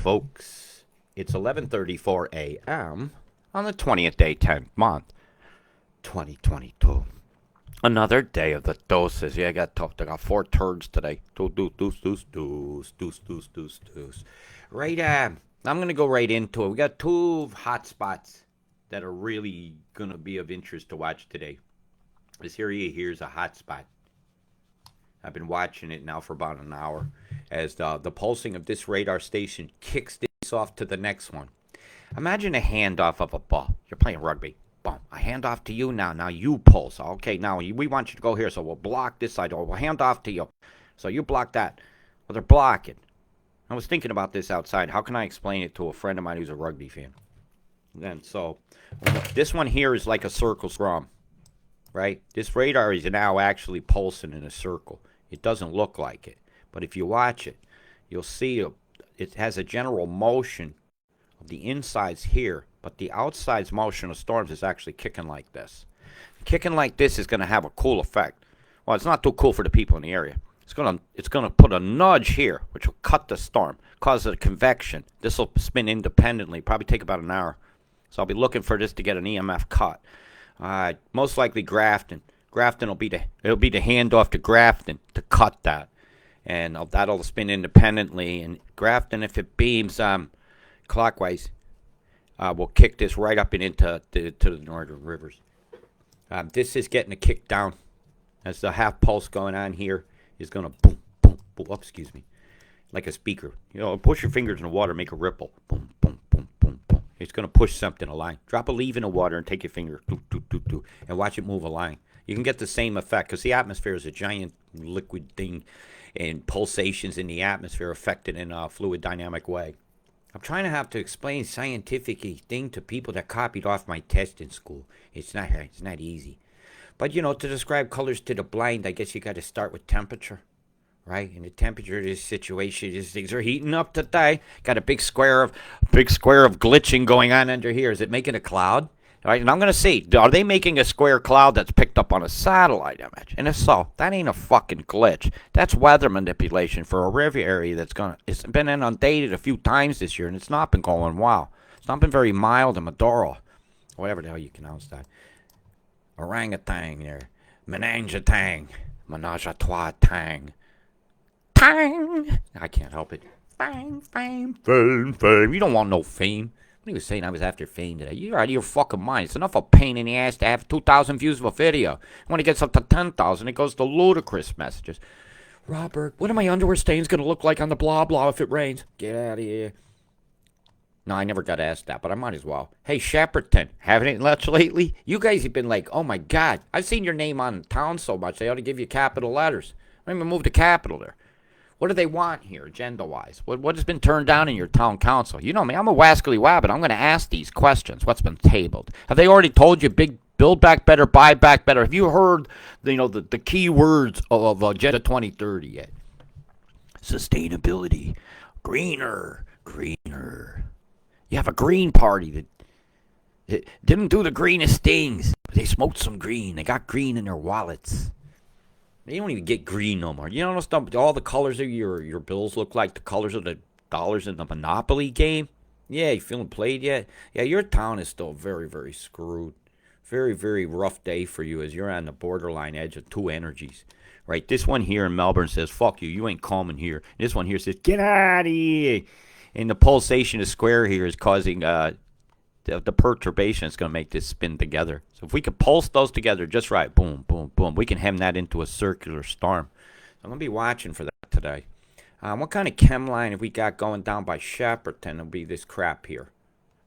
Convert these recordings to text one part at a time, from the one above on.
folks. It's 11:34 a.m. on the 20th day, 10th month, 2022. Another day of the doses. Yeah, I got tough. I got 4 turds today. Deuce. Right, I'm going to go right into it. We got 2 hot spots that are really going to be of interest to watch today. This area here is a hot spot. I've been watching it now for about an hour as the pulsing of this radar station kicks this off to the next one. Imagine a handoff of a ball. You're playing rugby. Boom. I hand off to you now. Now you pulse. Okay, now we want you to go here, so we'll block this side. Or we'll hand off to you. So you block that. Well, they're blocking. I was thinking about this outside. How can I explain it to a friend of mine who's a rugby fan? Then, so this one here is like a circle scrum, right? This radar is now actually pulsing in a circle. It doesn't look like it. But if you watch it, you'll see it has a general motion of the insides here, but the outside's motion of storms is actually kicking like this. Kicking like this is going to have a cool effect. Well, it's not too cool for the people in the area. It's going to put a nudge here, which will cut the storm, cause a convection. This will spin independently, probably take about an hour. So I'll be looking for this to get an EMF cut. Most likely Grafton. Grafton will be the handoff to Grafton to cut that, and that'll spin independently. And Grafton, if it beams clockwise, will kick this right up and into the northern rivers. This is getting a kick down as the half pulse going on here is going to boom, boom, boom. Oh, excuse me, like a speaker. You know, push your fingers in the water, make a ripple. Boom, boom, boom, boom, boom. It's going to push something a line. Drop a leaf in the water and take your finger, and watch it move a line. You can get the same effect because the atmosphere is a giant liquid thing, and pulsations in the atmosphere affect it in a fluid dynamic way. I'm trying to have to explain scientific thing to people that copied off my test in school. It's not easy. But, you know, to describe colors to the blind, I guess you got to start with temperature, right? And the temperature of this situation is things are heating up today. Got a big square of glitching going on under here. Is it making a cloud? All right, and I'm going to see, are they making a square cloud that's picked up on a satellite image? And if so, that ain't a fucking glitch. That's weather manipulation for a river area it's been inundated a few times this year, and it's not been going well. It's not been very mild in Maduro. Whatever the hell you pronounce that. Orangutan there. Menangetang. Menage a trois tang. Tang! I can't help it. Fame. You don't want no fame. What he was saying, I was after fame today. You're out of your fucking mind. It's enough of a pain in the ass to have 2,000 views of a video. When it gets up to 10,000, it goes to ludicrous messages. Robert, what are my underwear stains going to look like on the blah blah if it rains? Get out of here. No, I never got asked that, but I might as well. Hey, Shepperton, haven't it much lately? You guys have been like, oh my God, I've seen your name on town so much, they ought to give you capital letters. I'm going to move the capital there. What do they want here, agenda-wise? What has been turned down in your town council? You know me, I'm a wascally wabbit. I'm going to ask these questions. What's been tabled? Have they already told you big build back better, buy back better? Have you heard the key words of Agenda 2030 yet? Sustainability. Greener. You have a green party that didn't do the greenest things, but they smoked some green. They got green in their wallets. They don't even get green no more. You know all the colors of your bills look like the colors of the dollars in the Monopoly game? Yeah, you feeling played yet? Yeah, your town is still very, very screwed. Very, very rough day for you as you're on the borderline edge of 2 energies. Right, this one here in Melbourne says, fuck you, you ain't coming here. This one here says, get out of here. And the pulsation of square here is causing the perturbation is going to make this spin together. So if we could pulse those together just right, boom, boom, boom, we can hem that into a circular storm. I'm going to be watching for that today. What kind of chem line have we got going down by Shepperton? It'll be this crap here.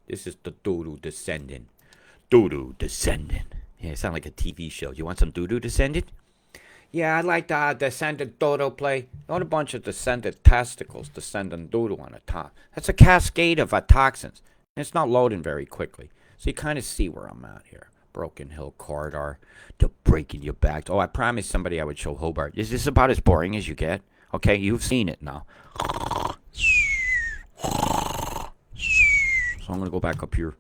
This is the doo-doo descending. Doo-doo descending. Yeah, it sounds like a TV show. You want some doo-doo descending? Yeah, I'd like the descendant dodo play. Not a bunch of descendant testicles descending doodle on the top. That's a cascade of toxins. It's not loading very quickly. So you kind of see where I'm at here. Broken Hill Corridor to breaking your back. Oh, I promised somebody I would show Hobart. Is this about as boring as you get? Okay, you've seen it now. So I'm going to go back up here.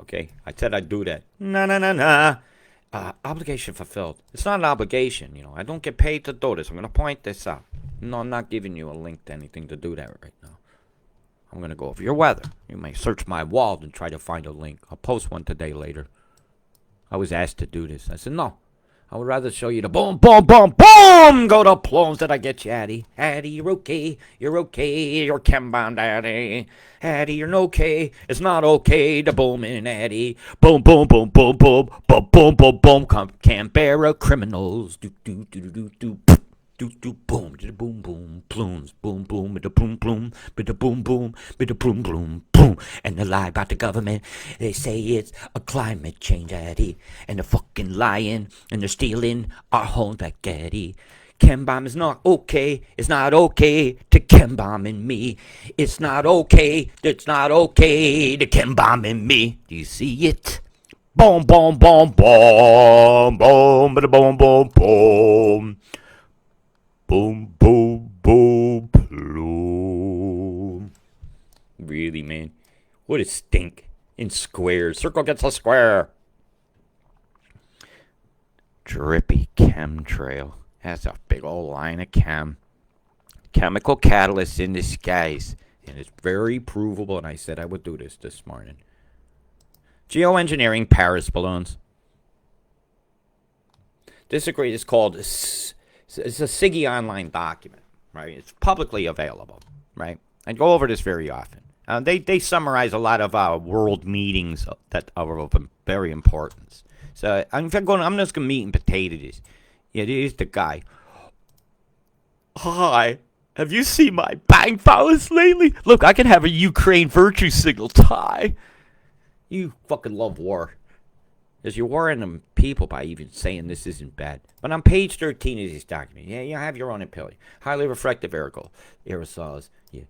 Okay, I said I'd do that. No. Obligation fulfilled. It's not an obligation, I don't get paid to do this. I'm going to point this out. No, I'm not giving you a link to anything to do that right now. I'm going to go over your weather. You may search my wall and try to find a link. I'll post one today later. I was asked to do this. I said, no. I would rather show you the boom, boom, boom, boom. Go to plumes that I get you, Addie. Addie, you're okay. You're okay. You're chem-bound, Addie. Addie, you're okay. It's not okay to boom in Addie. Boom, boom, boom, boom, boom. Boom, boom, boom, boom. Canberra criminals. Do, do, do, do, do, do. Do do boom, da boom boom, plumes, boom boom, da boom boom, da boom boom, da boom boom, boom. And they lie about the government. They say it's a climate change, Eddie. And they're fucking lying, and they're stealing our whole spaghetti. Chem bomb is not okay. It's not okay to chem bomb in me. It's not okay. It's not okay to chem bomb in me. Do you see it? Boom, boom, boom, boom, boom, da boom, boom, boom. Boom, boom, boom, plume. Really, man? What a stink. In squares. Circle gets a square. Drippy chemtrail. That's a big old line of chem. Chemical catalyst in disguise. And it's very provable, and I said I would do this morning. Geoengineering Paris balloons. This is called... It's a SIGI online document, right? It's publicly available, right? I go over this very often. They summarize a lot of world meetings that are of very importance. So I'm just going to meat and potato this. It is the guy. Hi, have you seen my bank balance lately? Look, I can have a Ukraine virtue signal tie. You fucking love war. Because you're worrying them people by even saying this isn't bad. But on page 13 of this document, yeah, you have your own opinion. Highly refractive aerosols. Yeah,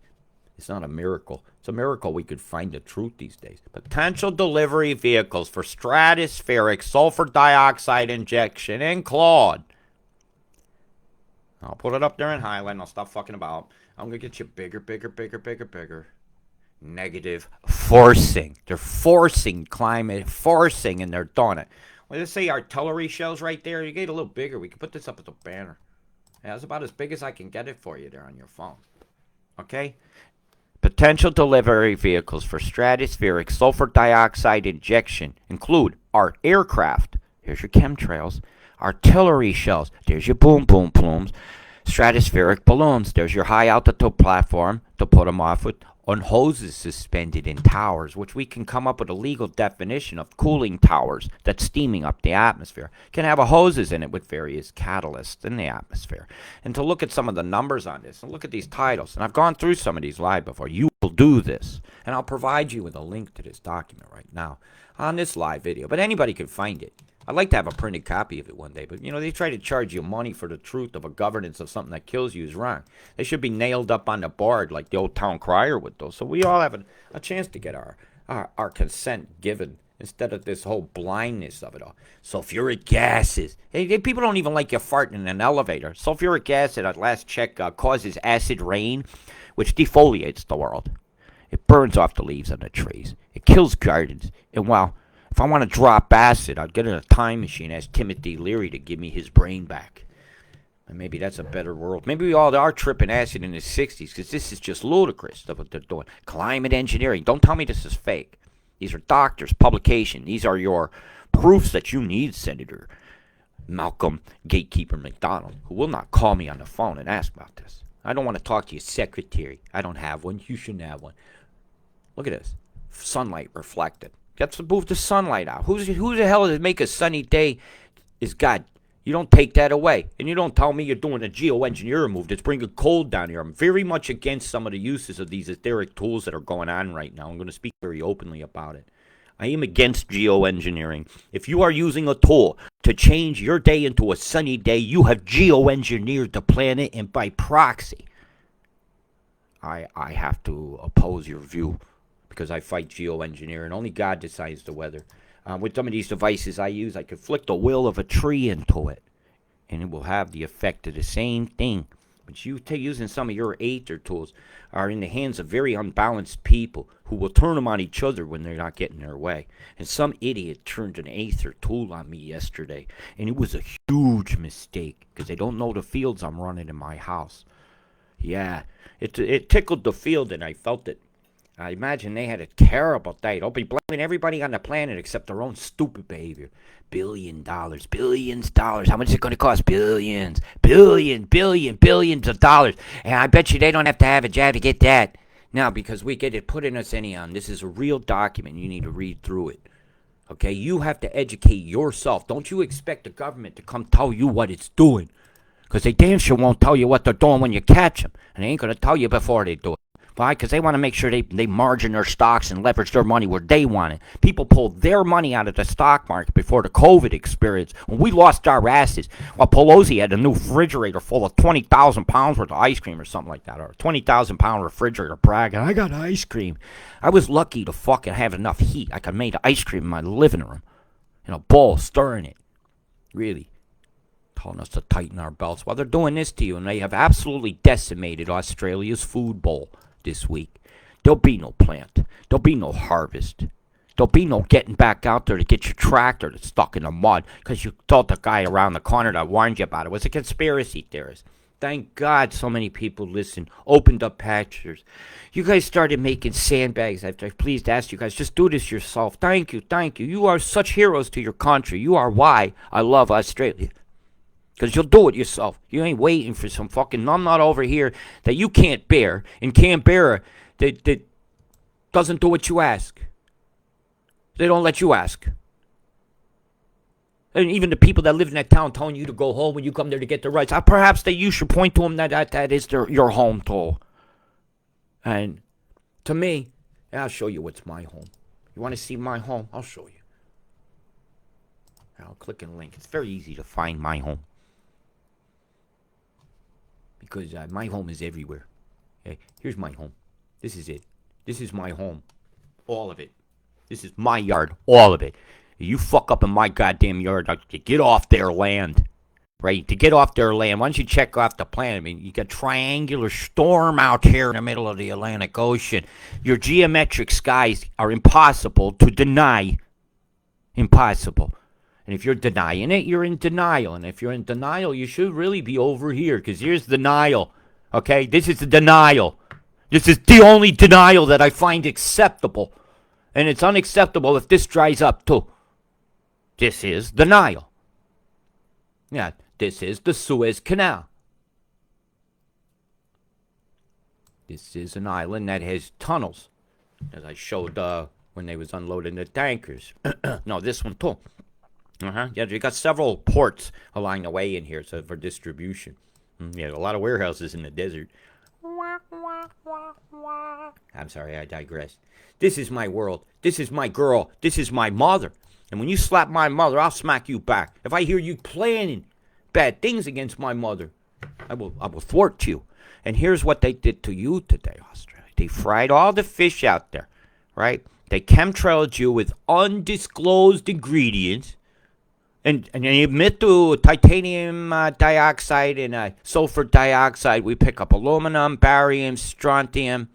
it's not a miracle. It's a miracle we could find the truth these days. Potential delivery vehicles for stratospheric sulfur dioxide injection in Claude. I'll put it up there in highlight. I'll stop fucking about. I'm going to get you bigger, bigger, bigger, bigger, bigger. Negative forcing. They're forcing climate, forcing, and they're doing it. Well, let's say artillery shells right there. You get it a little bigger. We can put this up as a banner. Yeah, that's about as big as I can get it for you there on your phone. Okay? Potential delivery vehicles for stratospheric sulfur dioxide injection include our aircraft. Here's your chemtrails. Artillery shells. There's your boom boom plumes. Stratospheric balloons. There's your high altitude platform to put them off with. On hoses suspended in towers, which we can come up with a legal definition of cooling towers that's steaming up the atmosphere. Can have hoses in it with various catalysts in the atmosphere. And to look at some of the numbers on this, and look at these titles, and I've gone through some of these live before, you will do this. And I'll provide you with a link to this document right now on this live video, but anybody can find it. I'd like to have a printed copy of it one day, but, they try to charge you money for the truth of a governance of something that kills you is wrong. They should be nailed up on the board like the old town crier would, though, so we all have a chance to get our consent given instead of this whole blindness of it all. Sulfuric gases. Hey, people don't even like you farting in an elevator. Sulfuric acid, at last check, causes acid rain, which defoliates the world. It burns off the leaves on the trees. It kills gardens. And while... if I want to drop acid, I'd get in a time machine, ask Timothy Leary to give me his brain back. And maybe that's a better world. Maybe we all are tripping acid in the 60s, because this is just ludicrous stuff what they're doing. Climate engineering. Don't tell me this is fake. These are doctors' publication. These are your proofs that you need, Senator Malcolm Gatekeeper McDonald, who will not call me on the phone and ask about this. I don't want to talk to your secretary. I don't have one. You shouldn't have one. Look at this. Sunlight reflected. Let's move the sunlight out. Who the hell does make a sunny day is God. You don't take that away. And you don't tell me you're doing a geoengineer move that's bringing cold down here. I'm very much against some of the uses of these etheric tools that are going on right now. I'm going to speak very openly about it. I am against geoengineering. If you are using a tool to change your day into a sunny day, you have geoengineered the planet, and by proxy, I have to oppose your view. Because I fight geoengineering. Only God decides the weather. With some of these devices I use, I can flick the will of a tree into it, and it will have the effect of the same thing. But you using some of your aether tools are in the hands of very unbalanced people who will turn them on each other when they're not getting their way. And some idiot turned an aether tool on me yesterday, and it was a huge mistake because they don't know the fields I'm running in my house. Yeah, it tickled the field, and I felt it. I imagine they had a terrible day. They'll be blaming everybody on the planet except their own stupid behavior. $1 billion, billions of dollars. How much is it going to cost? Billions, billions of dollars. And I bet you they don't have to have a jab to get that. Now, because we get it put in us anyhow. This is a real document. You need to read through it. Okay, you have to educate yourself. Don't you expect the government to come tell you what it's doing. Because they damn sure won't tell you what they're doing when you catch them. And they ain't going to tell you before they do it. Why? Because they want to make sure they margin their stocks and leverage their money where they want it. People pulled their money out of the stock market before the COVID experience. When we lost our asses, while Pelosi had a new refrigerator full of 20,000 pounds worth of ice cream or something like that. Or a 20,000 pound refrigerator bragging, I got ice cream. I was lucky to fucking have enough heat. I could make ice cream in my living room. In a bowl, stirring it. Really. Telling us to tighten our belts. While they're doing this to you, and they have absolutely decimated Australia's food bowl this week. There'll be no plant. There'll be no harvest. There'll be no getting back out there to get your tractor that's stuck in the mud because you thought the guy around the corner that warned you about it was a conspiracy theorist. Thank God so many people listened, opened up pastures. You guys started making sandbags. I'm pleased to ask you guys, just do this yourself. Thank you, thank you. You are such heroes to your country. You are why I love Australia. Because you'll do it yourself. You ain't waiting for some fucking numbnut over here that you can't bear in Canberra that doesn't do what you ask. They don't let you ask. And even the people that live in that town telling you to go home when you come there to get the rights, perhaps that you should point to them that is your home too. And to me, I'll show you what's my home. You want to see my home? I'll show you. I'll click a link. It's very easy to find my home. Because my home is everywhere. Okay? Here's my home. This is it. This is my home. All of it. This is my yard. All of it. You fuck up in my goddamn yard, you get off their land. Right? To get off their land, once you check off the plan, I mean, you got triangular storm out here in the middle of the Atlantic Ocean. Your geometric skies are impossible to deny. Impossible. And if you're denying it, you're in denial. And if you're in denial, you should really be over here. Because here's denial. Okay? This is the denial. This is the only denial that I find acceptable. And it's unacceptable if this dries up too. This is denial. Yeah, this is the Suez Canal. This is an island that has tunnels. As I showed when they was unloading the tankers. No, this one too. Yeah, you got several ports along the way in here for distribution. Yeah, a lot of warehouses in the desert. I'm sorry, I digress. This is my world. This is my girl. This is my mother. And when you slap my mother, I'll smack you back. If I hear you planning bad things against my mother, I will thwart you. And here's what they did to you today, Australia. They fried all the fish out there, right? They chemtrailed you with undisclosed ingredients. And they emit to titanium dioxide and sulfur dioxide. We pick up aluminum, barium, strontium.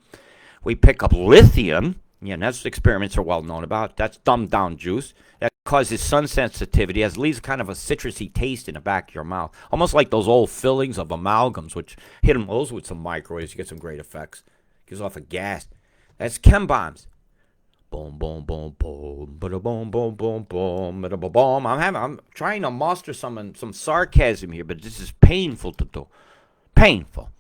We pick up lithium. Yeah, and that's experiments are well known about. That's dumbed down juice. That causes sun sensitivity. It leaves kind of a citrusy taste in the back of your mouth. Almost like those old fillings of amalgams, which hit them those with some microwaves. You get some great effects. Gives off a gas. That's chem bombs. Boom, boom, boom, boom, bada boom, boom, boom, boom, bada boom. I'm trying to muster some sarcasm here, but this is painful to do. Painful.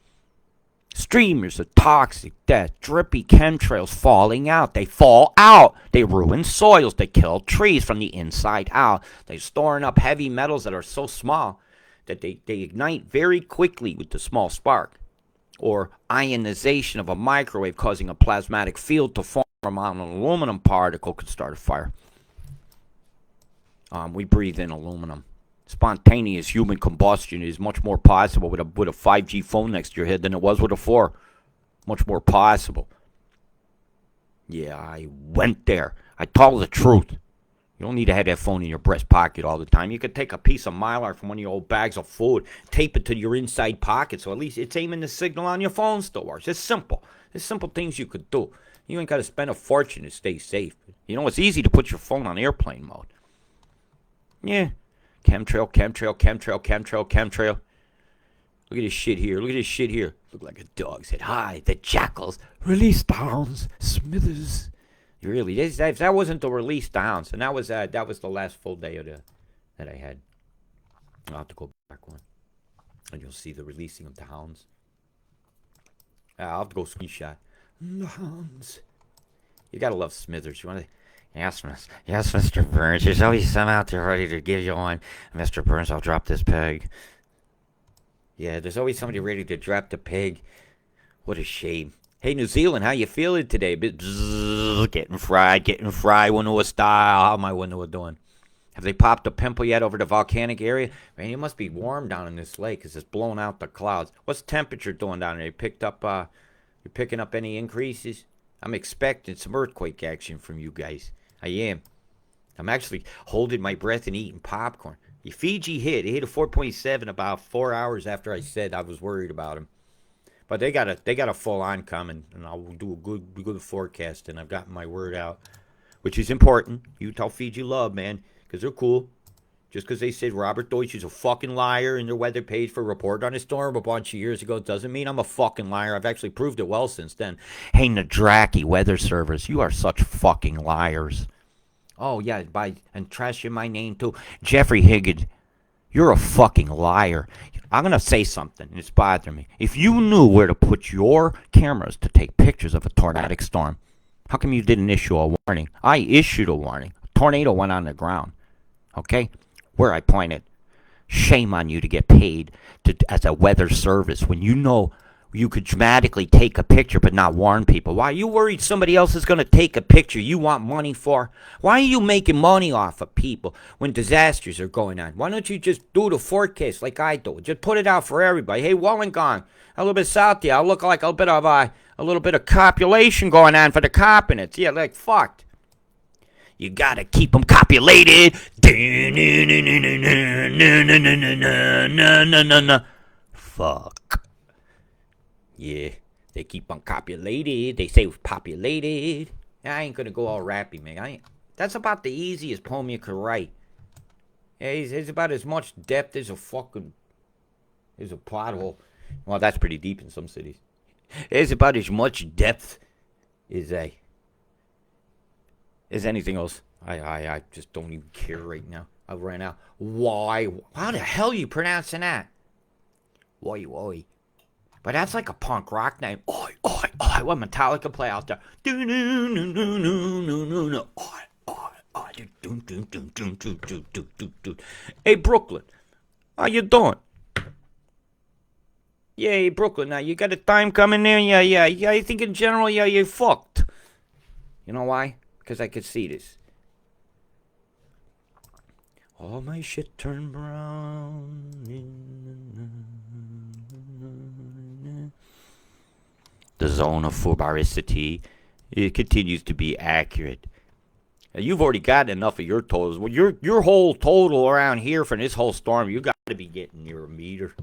Streamers of toxic, death, drippy chemtrails falling out. They fall out. They ruin soils. They kill trees from the inside out. They're storing up heavy metals that are so small that they ignite very quickly with the small spark. Or ionization of a microwave causing a plasmatic field to form from an aluminum particle could start a fire. We breathe in aluminum. Spontaneous human combustion is much more possible with a 5G phone next to your head than it was with a 4. Much more possible. Yeah, I went there. I told the truth. You don't need to have that phone in your breast pocket all the time. You could take a piece of Mylar from one of your old bags of food, tape it to your inside pocket, so at least it's aiming the signal on your phone still works. It's simple. There's simple things you could do. You ain't got to spend a fortune to stay safe. You know, it's easy to put your phone on airplane mode. Yeah. Chemtrail. Look at this shit here. Look at this shit here. Look like a dog said, hi, the jackals. Release the hounds, Smithers. Really, that wasn't the release the hounds. And that was the last full day that I had. I'll have to go back one. And you'll see the releasing of the hounds. I'll have to go screenshot. The hounds. You gotta love Smithers. You wanna... Yes, Mr. Burns. There's always some out there ready to give you one. Mr. Burns, I'll drop this peg. Yeah, there's always somebody ready to drop the peg. What a shame. Hey, New Zealand, how you feeling today? Getting fried, Winnow style. How my Winnow doing? Have they popped a pimple yet over the volcanic area? Man, it must be warm down in this lake because it's blowing out the clouds. What's the temperature doing down there? You picking up any increases? I'm expecting some earthquake action from you guys. I am. I'm actually holding my breath and eating popcorn. Fiji hit. It hit a 4.7 about 4 hours after I said I was worried about him. But they got a full on coming, and I'll do a good forecast, and I've gotten my word out, which is important. You tell Fiji love, man, because they're cool. Just because they said Robert Deutsch is a fucking liar in their weather page for report on a storm a bunch of years ago doesn't mean I'm a fucking liar. I've actually proved it well since then. Hey, Nadraki weather service, you are such fucking liars. Oh, yeah, and trashing my name, too. Jeffrey Higgins, you're a fucking liar. I'm going to say something, and it's bothering me. If you knew where to put your cameras to take pictures of a tornadic storm, how come you didn't issue a warning? I issued a warning. A tornado went on the ground, okay? Where I pointed. Shame on you to get paid as a weather service when you know you could dramatically take a picture but not warn people. Why are you worried somebody else is going to take a picture you want money for? Why are you making money off of people when disasters are going on? Why don't you just do the forecast like I do? Just put it out for everybody. Hey, Wollongong, a little bit south there. I'll look like a little bit of copulation going on for the copinates. Yeah, like fucked. You gotta keep them copulated. Fuck. Yeah, they keep uncopulated. They say populated. I ain't gonna go all rappy, man. That's about the easiest poem you could write. Yeah, it's about as much depth as a pothole. Well, that's pretty deep in some cities. It's about as much depth as anything else. I just don't even care right now. I ran out. Why? How the hell are you pronouncing that? Why? But that's like a punk rock name. Oi. What Metallica play out there? Hey, Brooklyn. How you doing? Yeah, Brooklyn. Now, you got a time coming there? Yeah. I think in general, yeah, you're fucked. You know why? Because I could see this. All my shit turned brown. The zone of fubaricity, it continues to be accurate. Now, you've already got enough of your totals. Well, your whole total around here from this whole storm, you got to be getting near a meter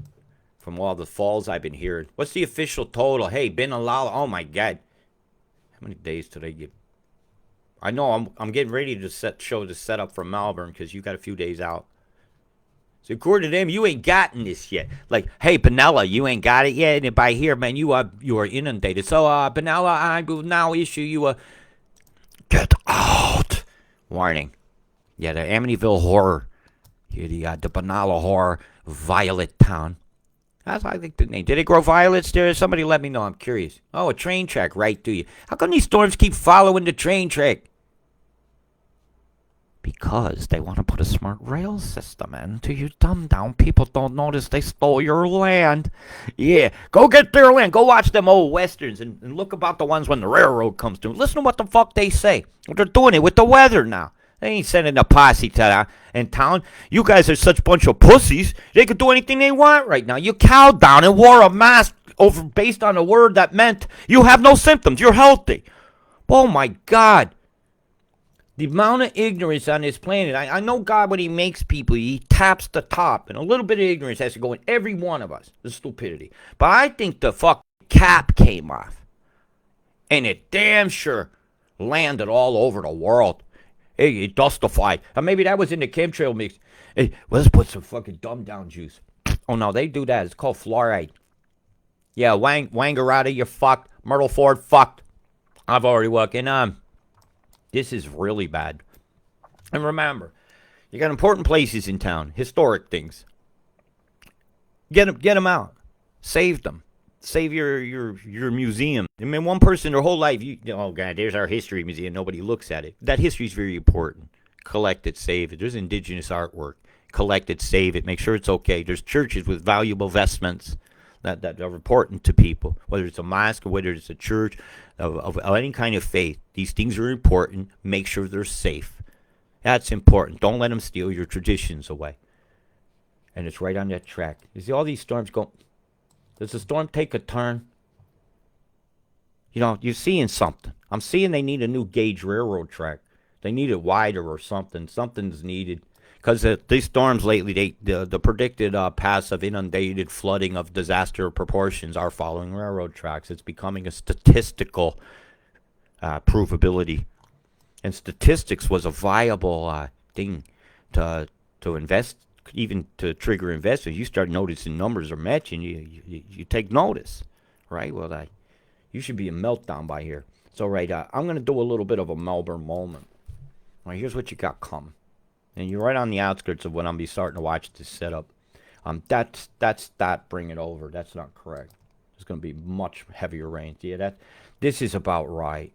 from all the falls I've been hearing. What's the official total? Hey, Ben Alala, oh my God. How many days did I get? I know I'm getting ready to show the setup for Melbourne because you got a few days out. So according to them, you ain't gotten this yet. Like, hey, Benella, you ain't got it yet. And by here, man, you are inundated. So, Benella, I will now issue you a get out warning. Yeah, the Amityville horror. Here the Benalla horror, Violet Town. That's I think the name. Did they grow violets there? Somebody let me know. I'm curious. Oh, a train track right through you. How come these storms keep following the train track? Because they want to put a smart rail system in to you dumb down people don't notice they stole your land. Yeah, go get their land. Go watch them old westerns and look about the ones when the railroad comes through. Listen to what the fuck they say. They're doing it with the weather now. They ain't sending a posse to in town. You guys are such bunch of pussies. They could do anything they want right now. You cowed down and wore a mask based on a word that meant you have no symptoms. You're healthy. Oh my God. The amount of ignorance on this planet. I know God, when he makes people, he taps the top. And a little bit of ignorance has to go in every one of us. The stupidity. But I think the fucking cap came off. And it damn sure landed all over the world. Hey, it dustified. Or maybe that was in the chemtrail mix. Hey, let's put some fucking dumb down juice Oh, no, they do that. It's called fluoride. Yeah, Wangaratta, you're fucked. Myrtle Ford, fucked. I've already worked. And this is really bad. And remember, you got important places in town, historic things. Get them out. Save them. Save your museum. I mean, one person their whole life, oh, God, there's our history museum. Nobody looks at it. That history is very important. Collect it, save it. There's indigenous artwork. Collect it, save it. Make sure it's okay. There's churches with valuable vestments that are important to people, whether it's a mosque or whether it's a church of any kind of faith. These things are important. Make sure they're safe. That's important. Don't let them steal your traditions away. And it's right on that track. You see all these storms go. Does the storm take a turn? You know, you're seeing something. I'm seeing they need a new gauge railroad track. They need it wider or something. Something's needed. Because these storms lately, the predicted paths of inundated flooding of disaster proportions are following railroad tracks. It's becoming a statistical provability. And statistics was a viable thing to invest, even to trigger investors. You start noticing numbers are matching, you take notice, right? Well, you should be a meltdown by here. So, right, I'm going to do a little bit of a Melbourne moment. All right, here's what you got coming. And you're right on the outskirts of when I'm be starting to watch this setup. That's that. Bring it over. That's not correct. There's going to be much heavier rain. Yeah, this is about right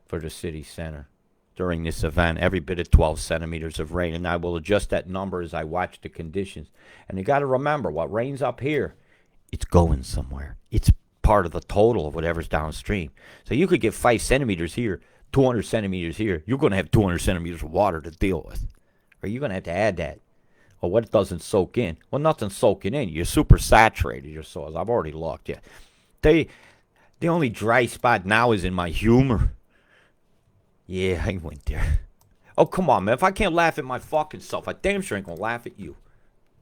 for the city center during this event. Every bit of 12 centimeters of rain, and I will adjust that number as I watch the conditions. And you got to remember, what rains up here, it's going somewhere. It's part of the total of whatever's downstream. So you could get 5 centimeters here, 200 centimeters here. You're going to have 200 centimeters of water to deal with. Or you're going to have to add that. Or what doesn't soak in? Well, nothing's soaking in. You're super saturated, your soils. I've already looked. Yeah. The only dry spot now is in my humor. Yeah, I went there. Oh, come on, man. If I can't laugh at my fucking self, I damn sure ain't going to laugh at you.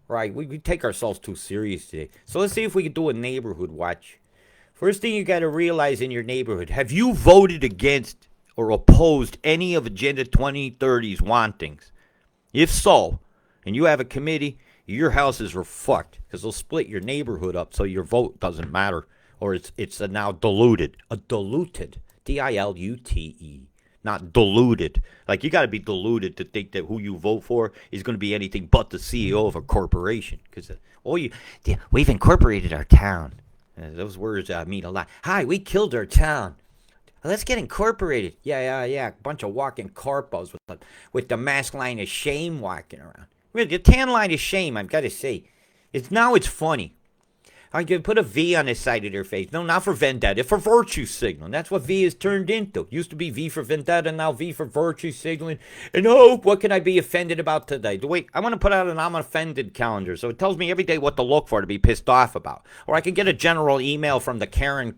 Right? We take ourselves too serious today. So let's see if we can do a neighborhood watch. First thing you got to realize in your neighborhood, have you voted against or opposed any of Agenda 2030's wantings? If so, and you have a committee, your houses are fucked because they'll split your neighborhood up so your vote doesn't matter, or it's now diluted. A diluted, D-I-L-U-T-E, not diluted. Like, you got to be diluted to think that who you vote for is going to be anything but the CEO of a corporation. Because we've incorporated our town. Those words mean a lot. Hi, we killed our town. Let's get incorporated. Yeah. Bunch of walking corpos with the mask line of shame walking around. Really, the tan line of shame, I've got to say. It's funny. I can put a V on the side of their face. No, not for vendetta, for virtue signaling. That's what V has turned into. Used to be V for vendetta, now V for virtue signaling. And what can I be offended about today? Wait, I want to put out an I'm offended calendar, so it tells me every day what to look for to be pissed off about. Or I can get a general email from the Karen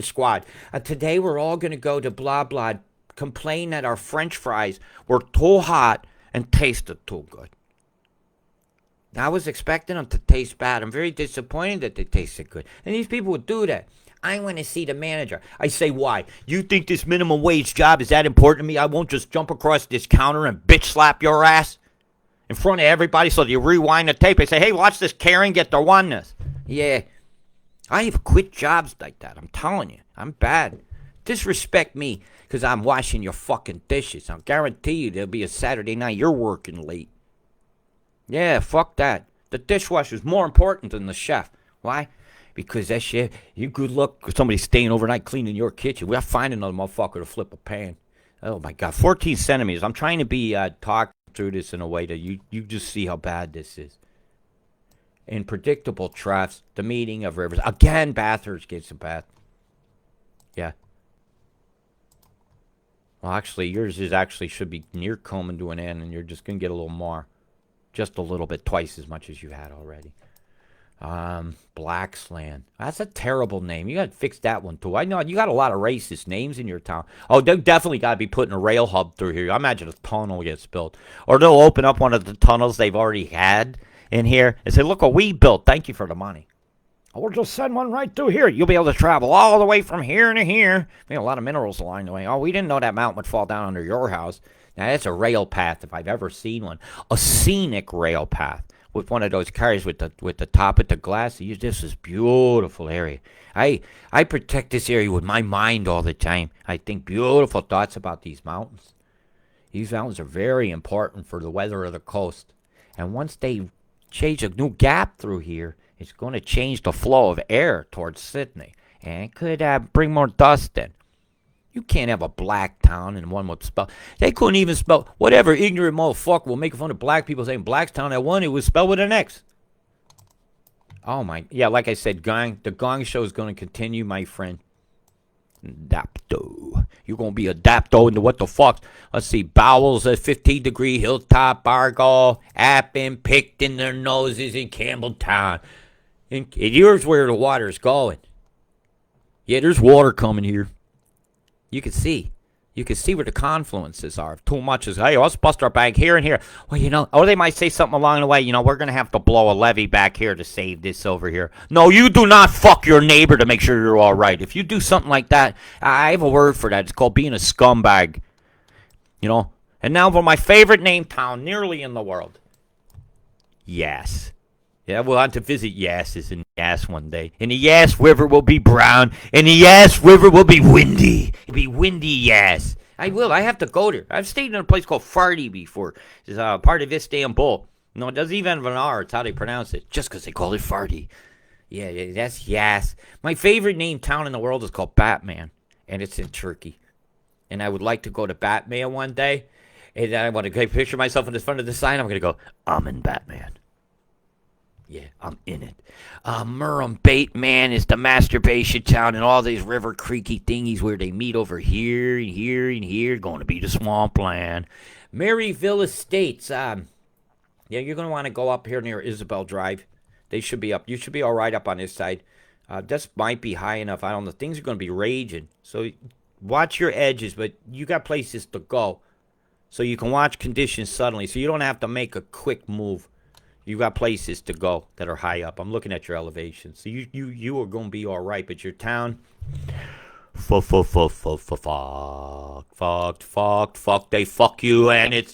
squad. Today we're all going to go to blah blah, complain that our French fries were too hot and tasted too good. I was expecting them to taste bad. I'm very disappointed that they tasted good. And these people would do that. I want to see the manager. I say, why? You think this minimum wage job is that important to me? I won't just jump across this counter and bitch slap your ass in front of everybody so you rewind the tape and say, hey, watch this Karen get the oneness. Yeah. I have quit jobs like that. I'm telling you. I'm bad. Disrespect me because I'm washing your fucking dishes. I'll guarantee you there'll be a Saturday night you're working late. Yeah, fuck that. The dishwasher's more important than the chef. Why? Because that shit, you good luck with somebody staying overnight cleaning your kitchen. We're finding another motherfucker to flip a pan. Oh my God, 14 centimeters. I'm trying to be talk through this in a way that you just see how bad this is. In predictable troughs, the meeting of rivers. Again, Bathurst gets a bath. Yeah. Well, actually, yours should be near coming to an end, and you're just going to get a little more. Just a little bit, twice as much as you had already. Blacksland. That's a terrible name. You got to fix that one, too. I know you got a lot of racist names in your town. Oh, they definitely got to be putting a rail hub through here. I imagine a tunnel gets built. Or they'll open up one of the tunnels they've already had in here and say, look what we built. Thank you for the money. Oh, we'll just send one right through here. You'll be able to travel all the way from here to here. I mean, a lot of minerals along the way. Oh, we didn't know that mountain would fall down under your house. Now, that's a rail path if I've ever seen one. A scenic rail path. with one of those cars with the top of the glass. This is beautiful area. I protect this area with my mind all the time. I think beautiful thoughts about these mountains. These mountains are very important for the weather of the coast. And once they change a new gap through here, it's going to change the flow of air towards Sydney. And it could bring more dust in. You can't have a black town and one would spell. They couldn't even spell. Whatever ignorant motherfucker will make fun of black people saying Blackstown. That one, it was spelled with an X. Oh my. Yeah, like I said, the Gong Show is going to continue, my friend. Adapto. You're going to be adapto into what the fuck? Let's see. Bowels at 15-degree, Hilltop, Argyle, Appin, picked in their noses in Campbelltown. And here's where the water's going. Yeah, there's water coming here. You can see. You can see where the confluences are. Too much is, hey, let's bust our bank here and here. Well, or they might say something along the way, we're going to have to blow a levee back here to save this over here. No, you do not fuck your neighbor to make sure you're all right. If you do something like that, I have a word for that. It's called being a scumbag. And now for my favorite name town nearly in the world. Yes. Yeah, we'll have to visit Yasses in Yass one day. And the Yass River will be brown. And the Yass River will be windy. It'll be windy Yass. I will. I have to go there. I've stayed in a place called Farty before. It's part of Istanbul. No, it doesn't even have an R. It's how they pronounce it. Just because they call it Farty. Yeah, that's Yass. My favorite named town in the world is called Batman. And it's in Turkey. And I would like to go to Batman one day. And then I want to picture myself in the front of the sign. I'm going to go, I'm in Batman. Yeah, I'm in it. Murrumbait, man, is the masturbation town, and all these river creaky thingies where they meet over here and here and here. Going to be the swampland. Maryville Estates. Yeah, you're going to want to go up here near Isabel Drive. They should be up. You should be all right up on this side. This might be high enough. I don't know. Things are going to be raging. So watch your edges, but you got places to go. So you can watch conditions suddenly. So you don't have to make a quick move. You got places to go that are high up. I'm looking at your elevation. So you are going to be all right. But your town, fuck, they fuck you, and it's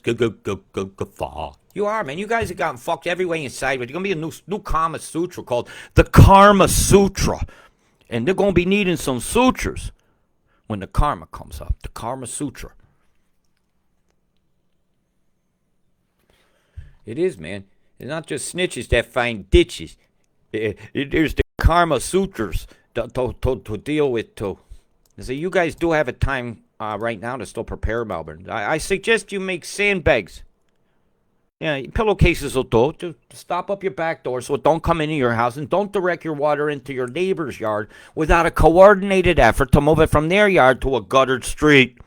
fuck. You are, man. You guys have gotten fucked every way inside. But there's going to be a new Kama Sutra called the Karma Sutra. And they're going to be needing some sutures when the karma comes up. The Karma Sutra. It is, man. It's not just snitches that find ditches. There's the Karma Sutras to deal with, too. So you guys do have a time right now to still prepare Melbourne. I suggest you make sandbags. Yeah, pillowcases will do. Just stop up your back door so it don't come into your house, and don't direct your water into your neighbor's yard without a coordinated effort to move it from their yard to a guttered street.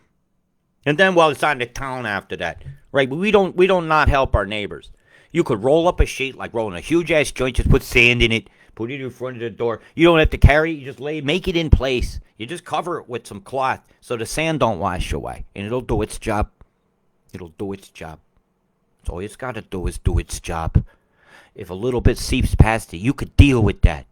And then, it's on the town after that. Right? But we don't not help our neighbors. You could roll up a sheet like rolling a huge-ass joint, just put sand in it, put it in front of the door. You don't have to carry it. You just make it in place. You just cover it with some cloth so the sand don't wash away. And it'll do its job. It'll do its job. So all it's got to do is do its job. If a little bit seeps past it, you could deal with that.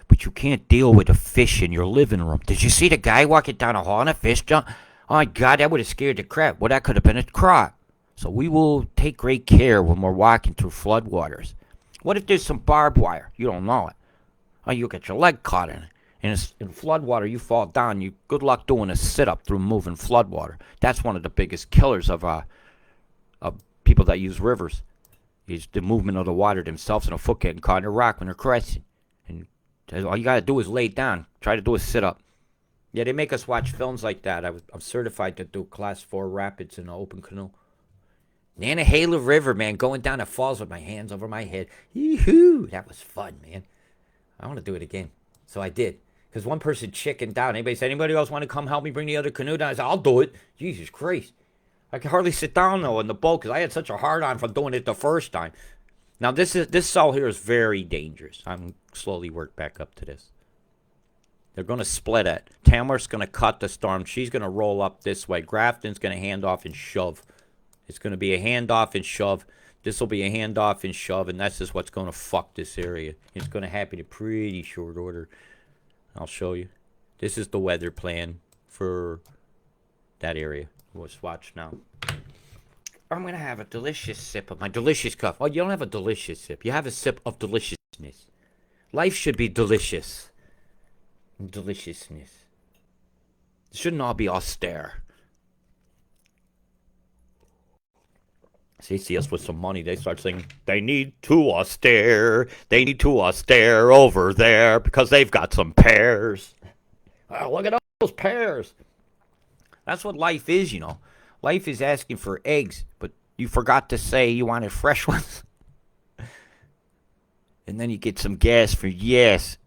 But you can't deal with a fish in your living room. Did you see the guy walking down a hall and a fish jump? Oh, my God, that would have scared the crap. Well, that could have been a croc. So we will take great care when we're walking through floodwaters. What if there's some barbed wire? You don't know it. Oh, you get your leg caught in it. And in floodwater, you fall down. Good luck doing a sit-up through moving floodwater. That's one of the biggest killers of people that use rivers. Is the movement of the water themselves and a foot getting caught in a rock when they're crossing. And all you got to do is lay down. Try to do a sit-up. Yeah, they make us watch films like that. I'm certified to do Class 4 rapids in an open canoe. Nantahala River, man, going down the falls with my hands over my head. Yee-hoo! That was fun, man. I want to do it again. So I did. Because one person chickened out. Anybody else want to come help me bring the other canoe down? I said, I'll do it. Jesus Christ. I can hardly sit down, though, in the boat because I had such a hard-on from doing it the first time. Now, this cell here is very dangerous. I'm slowly work back up to this. They're going to split it. Tamworth's going to cut the storm. She's going to roll up this way. Grafton's going to hand off and shove. It's going to be a handoff and shove. This will be a handoff and shove, and that's just what's going to fuck this area. It's going to happen in pretty short order. I'll show you. This is the weather plan for that area. Let's watch now. I'm going to have a delicious sip of my delicious cup. Oh, you don't have a delicious sip. You have a sip of deliciousness. Life should be delicious. Deliciousness. It shouldn't all be austere. See us with some money. They start saying, they need to austere. They need to austere over there because they've got some pears. Oh, look at those pears. That's what life is, you know. Life is asking for eggs, but you forgot to say you wanted fresh ones. And then you get some gas for yes.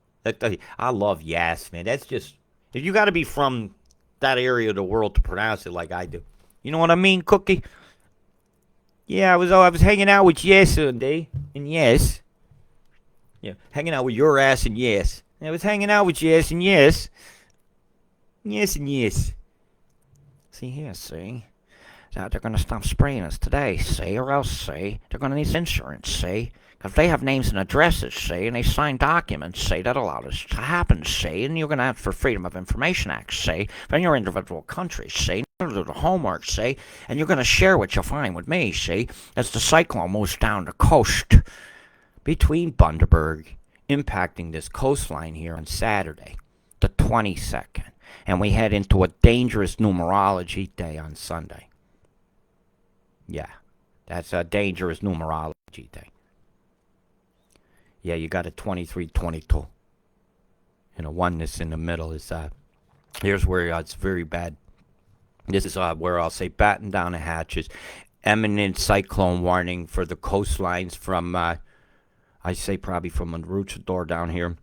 I love yes, man. That's just, you got to be from that area of the world to pronounce it like I do. You know what I mean, Cookie? Yeah, I was hanging out with yes Sunday, and yes. Yeah, hanging out with your ass and yes. I was hanging out with yes and yes. Yes and yes. See here, see? They're going to stop spraying us today, see? Or else, see? They're going to need insurance, see? Because they have names and addresses, see? And they sign documents, see? That allow this to happen, see? And you're going to have for Freedom of Information Act, see? From your individual countries, see? Do the homework, see? And you're going to share what you find with me, see? As the cyclone moves down the coast between Bundaberg, impacting this coastline here on Saturday, the 22nd. And we head into a dangerous numerology day on Sunday. Yeah, that's a dangerous numerology day. Yeah, you got a 23-22. And a oneness in the middle is, here's where it's very bad. This is where I'll say batten down the hatches. Imminent cyclone warning for the coastlines from, I say probably from Maroochydore down here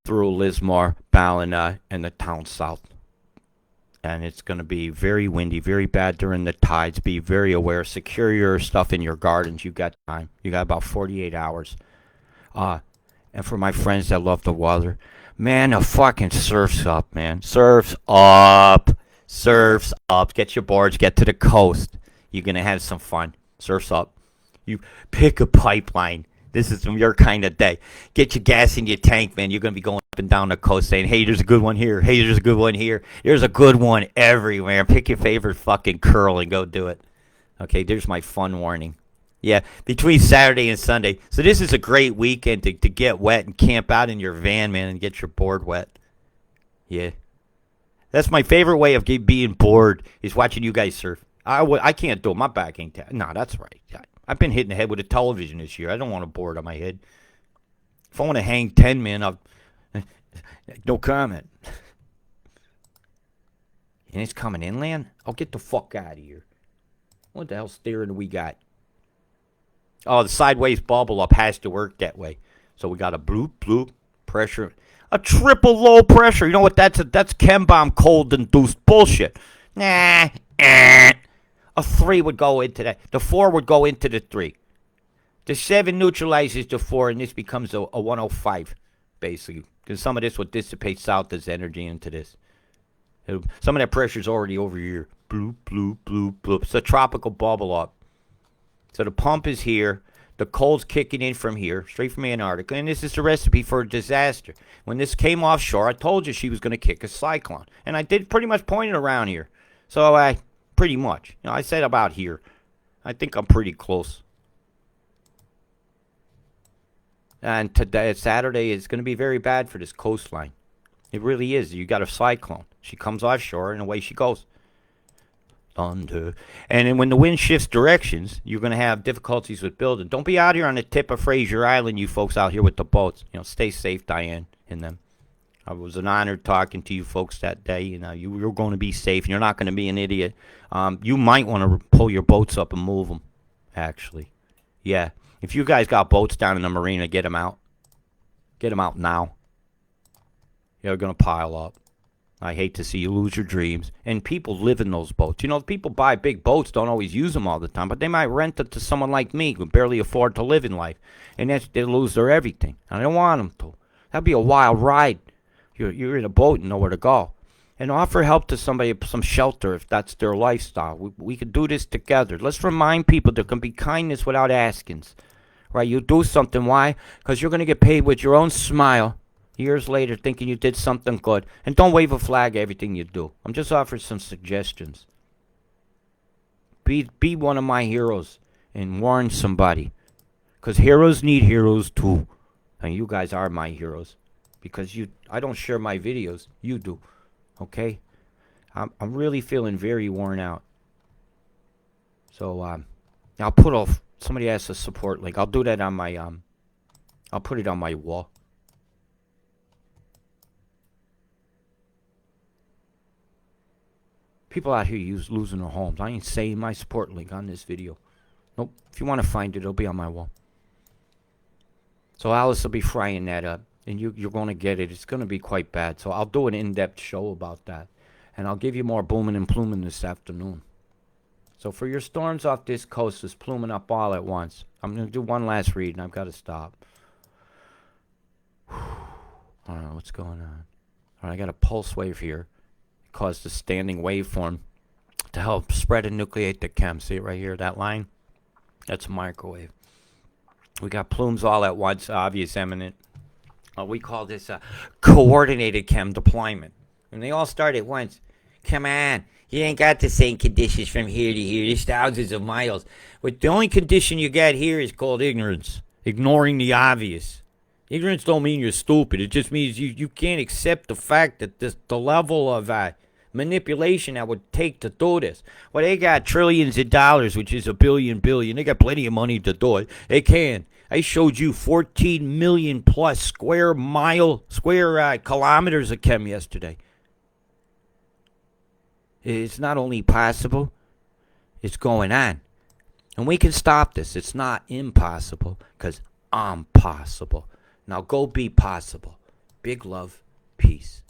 through Lismore, Ballina, and the town south. And it's going to be very windy, very bad during the tides. Be very aware. Secure your stuff in your gardens. You got time. You got about 48 hours. And for my friends that love the water, man, the fucking surf's up, man. Surf's up. Surf's up. Get your boards. Get to the coast. You're going to have some fun. Surf's up. You pick a pipeline. This is your kind of day. Get your gas in your tank, man. You're going to be going up and down the coast saying, hey, there's a good one here. Hey, there's a good one here. There's a good one everywhere. Pick your favorite fucking curl and go do it. Okay, there's my fun warning. Yeah, between Saturday and Sunday. So this is a great weekend to get wet and camp out in your van, man, and get your board wet. Yeah. That's my favorite way of being bored is watching you guys surf. I can't do it. My back ain't that. No, that's right. I've been hitting the head with a television this year. I don't want a board on my head. If I want to hang 10 men, I'll... No comment. And it's coming inland? Oh, get the fuck out of here. What the hell steering do we got? Oh, the sideways bubble up has to work that way. So we got a bloop, bloop, pressure. A triple low pressure. You know what? That's chem bomb cold-induced bullshit. Nah. A 3 would go into that. The 4 would go into the 3. The 7 neutralizes the 4, and this becomes a 105, basically. Because some of this would dissipate south as energy into this. Some of that pressure's already over here. Bloop, bloop, bloop, bloop. It's a tropical bubble up. So the pump is here. The cold's kicking in from here, straight from Antarctica. And this is the recipe for a disaster. When this came offshore, I told you she was going to kick a cyclone. And I did pretty much point it around here. So pretty much. You know, I said about here. I think I'm pretty close. And today, Saturday, is going to be very bad for this coastline. It really is. You got a cyclone. She comes offshore, and away she goes. Thunder. And then when the wind shifts directions, you're going to have difficulties with building. Don't be out here on the tip of Fraser Island, you folks out here with the boats. You know, stay safe, Diane, in them. It was an honor talking to you folks that day. You know, you're going to be safe, and you're not going to be an idiot. You might want to pull your boats up and move them, actually. Yeah. If you guys got boats down in the marina, get them out. Get them out now. You're going to pile up. I hate to see you lose your dreams. And people live in those boats. You know, people buy big boats, don't always use them all the time, but they might rent it to someone like me who barely afford to live in life. And they lose their everything. I don't want them to. That'd be a wild ride. You're in a boat and nowhere to go. And offer help to somebody, some shelter, if that's their lifestyle. We could do this together. Let's remind people there can be kindness without askings. Right? You do something. Why? Because you're going to get paid with your own smile years later thinking you did something good. And don't wave a flag everything you do. I'm just offering some suggestions. Be one of my heroes and warn somebody. Because heroes need heroes too. And you guys are my heroes. Because I don't share my videos. You do. Okay? I'm really feeling very worn out. So, I'll put off. Somebody has a support link. I'll do that on my, I'll put it on my wall. People out here losing their homes. I ain't saying my support link on this video. Nope. If you want to find it, it'll be on my wall. So Alice will be frying that up. And you're going to get it. It's going to be quite bad. So I'll do an in-depth show about that. And I'll give you more booming and pluming this afternoon. So for your storms off this coast, it's pluming up all at once. I'm going to do one last read, and I've got to stop. I don't know what's going on. All right, I got a pulse wave here. It caused a standing waveform to help spread and nucleate the chem. See it right here, that line? That's a microwave. We got plumes all at once, obvious, eminent. We call this a coordinated chem deployment. And they all start at once. Come on. You ain't got the same conditions from here to here. There's thousands of miles. But the only condition you got here is called ignorance. Ignoring the obvious. Ignorance don't mean you're stupid. It just means you can't accept the fact that the level of manipulation that would take to do this. Well, they got trillions of dollars, which is a billion. They got plenty of money to do it. They can. I showed you 14 million plus square kilometers of chem yesterday. It's not only possible, it's going on. And we can stop this. It's not impossible, because I'm possible. Now go be possible. Big love. Peace.